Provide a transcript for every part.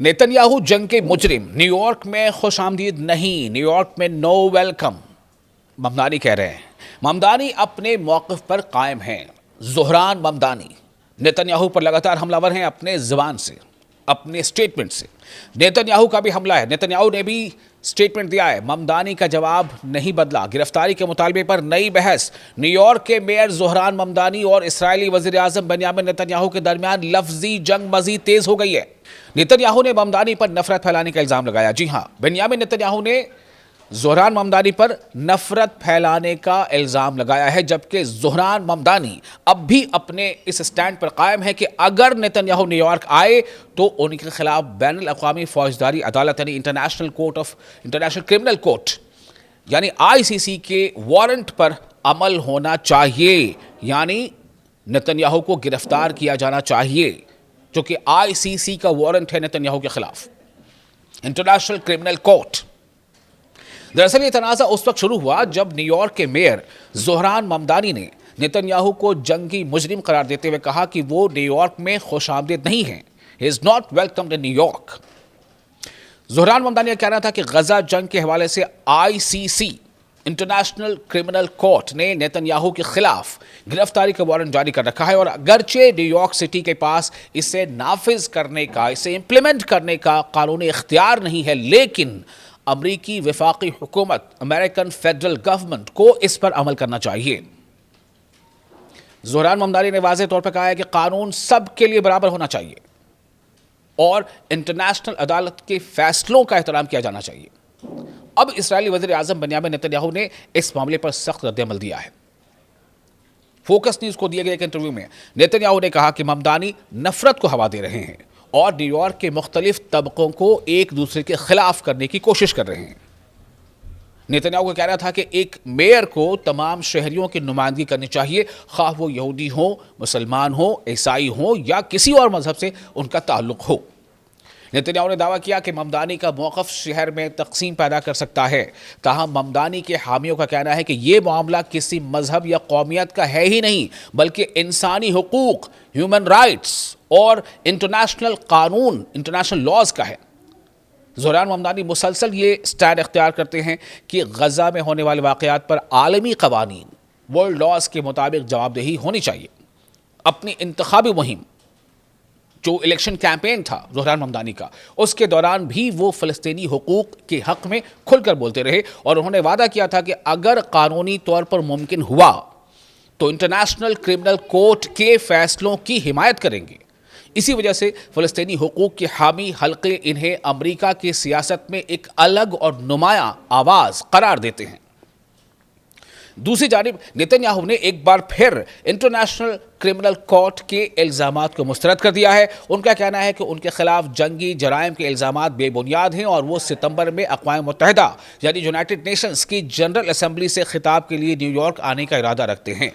Netanyahu जंग के मुजरिम, न्यूयॉर्क में खुश आमदीद नहीं, न्यूयॉर्क में नो वेलकम, ममदानी कह रहे हैं। ममदानी अपने मौक़िफ़ पर कायम हैं। ज़ोहरान ममदानी नेतन्याहू पर लगातार हमलावर हैं अपने ज़बान से, अपने स्टेटमेंट से। नेतन्याहू का भी हमला है, नेतन्याहू ने भी स्टेटमेंट दिया है। ममदानी का जवाब नहीं बदला। गिरफ्तारी के मुतालबे पर नई बहस। न्यूयॉर्क के मेयर ज़ोहरान ममदानी और इस्राएली वज़ीर आज़म बेंयामिन नेतन्याहू के दरमियान लफ्ज़ी जंग मज़ीद तेज़ हो गई है। नेतन्याहू ने ममदानी पर नफरत फैलाने का इल्ज़ाम लगाया। जी हां, बेंयामिन नेतन्याहू ने ज़ोहरान ममदानी पर नफरत फैलाने का इल्ज़ाम लगाया है, जबकि ज़ोहरान ममदानी अब भी अपने इस स्टैंड पर कायम है कि अगर नेतन्याहू न्यूयॉर्क आए तो उनके खिलाफ बैनुल अक़वामी फ़ौजदारी अदालत यानी इंटरनेशनल क्रिमिनल कोर्ट यानी ICC के वारंट पर अमल होना चाहिए। यानी नेतन्याहू को गिरफ्तार किया जाना चाहिए, जो कि ICC का वारंट है नेतन्याहू के खिलाफ, इंटरनेशनल क्रिमिनल कोर्ट। दरअसल ये तनाज़ा उस वक्त शुरू हुआ जब न्यूयॉर्क के मेयर ज़ोहरान ममदानी ने नेतन्याहू को जंगी मुजरिम करार देते हुए कहा कि वो न्यूयॉर्क में खुशामदीद नहीं है। He is not welcomed in New York. Zohran Mamdani का कहना था कि गजा जंग के हवाले से ICC इंटरनेशनल क्रिमिनल कोर्ट ने नेतन्याहू के खिलाफ गिरफ्तारी का वारंट जारी कर रखा है, और अगरचे न्यूयॉर्क सिटी के पास इसे नाफिज करने का, इसे इंप्लीमेंट करने का कानूनी इख्तियार नहीं है, लेकिन अमरीकी वफाकी हुकूमत, अमेरिकन फेडरल गवर्नमेंट को इस पर अमल करना चाहिए। ज़ोहरान ममदानी ने वाज़ेह तौर पर कहा है कि कानून सब के लिए बराबर होना चाहिए और इंटरनेशनल अदालत के फैसलों का एहतराम किया जाना चाहिए। अब इस्राएली वज़ीर आज़म बेंयामिन नेतन्याहू ने इस मामले पर सख्त रद्द-ए-अमल दिया है। फोकस न्यूज़ को दिए गए एक इंटरव्यू में नेतन्याहू ने कहा कि ममदानी नफरत को हवा दे रहे हैं और न्यूयॉर्क के मुख्तलिफ तबकों को एक दूसरे के खिलाफ करने की कोशिश कर रहे हैं। नेतन्याहू का कहना था कि एक मेयर को तमाम शहरियों की नुमाइंदगी करनी चाहिए, ख्वाह वो यहूदी हो, मुसलमान हो, ईसाई हो या किसी और मजहब से उनका ताल्लुक हो। नेतन्याहू ने दावा किया कि ममदानी का मौक़िफ़ शहर में तक़सीम पैदा कर सकता है। ताहम ममदानी के हामियों का कहना है कि ये मामला किसी मजहब या कौमियत का है ही नहीं, बल्कि इंसानी हुकूक, ह्यूमन राइट्स और इंटरनेशनल कानून, इंटरनेशनल लॉज का है। ज़ोहरान ममदानी मुसलसल ये स्टैंड इख्तियार करते हैं कि गजा में होने वाले वाक़यात पर आलमी क़वानीन, वर्ल्ड लॉज के मुताबिक जवाबदेही होनी चाहिए। अपनी इंतखाबी मुहिम, जो इलेक्शन कैंपेन था ज़ोहरान ममदानी का, उसके दौरान भी वो फ़लस्तीनी हुकूक के हक़ में खुलकर बोलते रहे और उन्होंने वादा किया था कि अगर कानूनी तौर पर मुमकिन हुआ तो इंटरनेशनल क्रिमिनल कोर्ट के फ़ैसलों की हिमायत करेंगे। इसी वजह से फ़लस्तीनी हुकूक के हामी हल्के इन्हें अमरीका की सियासत में एक अलग और नुमायां आवाज़ करार देते हैं। दूसरी जानिब नेतन्याहू ने एक बार फिर इंटरनेशनल क्रिमिनल कोर्ट के इल्ज़ामात को मुस्तरद कर दिया है। उनका कहना है कि उनके खिलाफ जंगी जराइम के इल्ज़ामात बेबुनियाद हैं और वो सितंबर में अक़वाम मुत्तहिदा यानी यूनाइटेड नेशंस की जनरल असेंबली से खिताब के लिए न्यूयॉर्क आने का इरादा रखते हैं।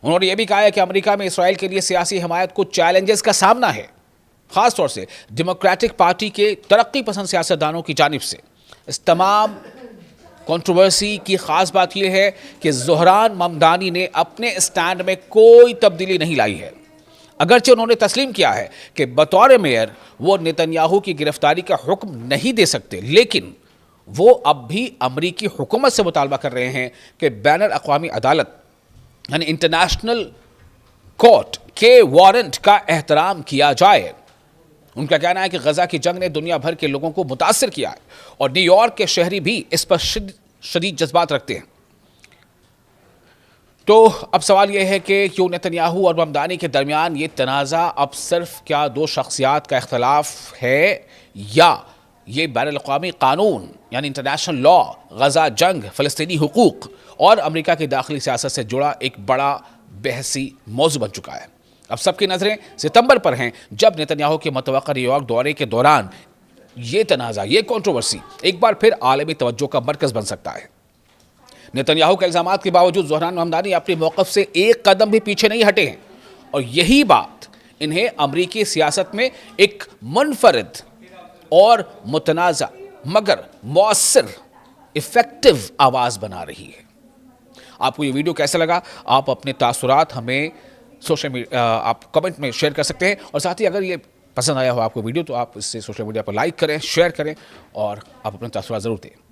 उन्होंने यह भी कहा है कि अमेरिका में इसराइल के लिए सियासी हमायत को चैलेंजेस का सामना है, ख़ास तौर से डेमोक्रेटिक पार्टी के तरक्की पसंद सियासतदानों की जानिब से। इस तमाम कंट्रोवर्सी की ख़ास बात यह है कि ज़ोहरान ममदानी ने अपने स्टैंड में कोई तब्दीली नहीं लाई है। अगरचे उन्होंने तस्लीम किया है कि बतौर मेयर वो नेतन्याहू की गिरफ्तारी का हुक्म नहीं दे सकते, लेकिन वो अब भी अमरीकी हुकूमत से मुतालबा कर रहे हैं कि बैनुल अक़वामी अदालत यानी इंटरनेशनल कोर्ट के वारंट का एहतराम किया जाए। उनका कहना है कि गजा की जंग ने दुनिया भर के लोगों को मुतासिर किया है और न्यूयॉर्क के शहरी भी इस पर शदीद जज्बात रखते हैं। तो अब सवाल यह है कि क्यों नेतन्याहू और ममदानी के दरमियान ये तनाज़ा अब सिर्फ क्या दो शख्सियात का इख्तलाफ है या ये बैनुल अक़वामी कानून यानी इंटरनेशनल लॉ, गजा जंग, फ़लस्तीनी हुकूक और अमेरिका की दाखिली सियासत से जुड़ा एक बड़ा बहसी मौजू बन चुका है। अब सबकी नज़रें सितंबर पर हैं, जब नेतन्याहू के मुतवक्किर न्यूयॉर्क दौरे के दौरान ये तनाज़ा, ये कंट्रोवर्सी एक बार फिर आलमी तवज्जो का मरकज़ बन सकता है। नेतन्याहू के इल्ज़ामात के बावजूद ज़ोहरान ममदानी अपने मौक़िफ़ से एक कदम भी पीछे नहीं हटे हैं और यही बात इन्हें अमरीकी सियासत में एक मुनफरिद और मुतनाज़ा मगर मौसर इफ़ेक्टिव आवाज़ बना रही है। आपको ये वीडियो कैसा लगा? आप अपने तासुरात हमें सोशल मीडिया आप कमेंट में शेयर कर सकते हैं और साथ ही अगर ये پسند آیا ہو آپ کو ویڈیو تو آپ اس سے سوشل میڈیا پر لائک کریں، شیئر کریں اور آپ اپنے تاثرات ضرور دیں.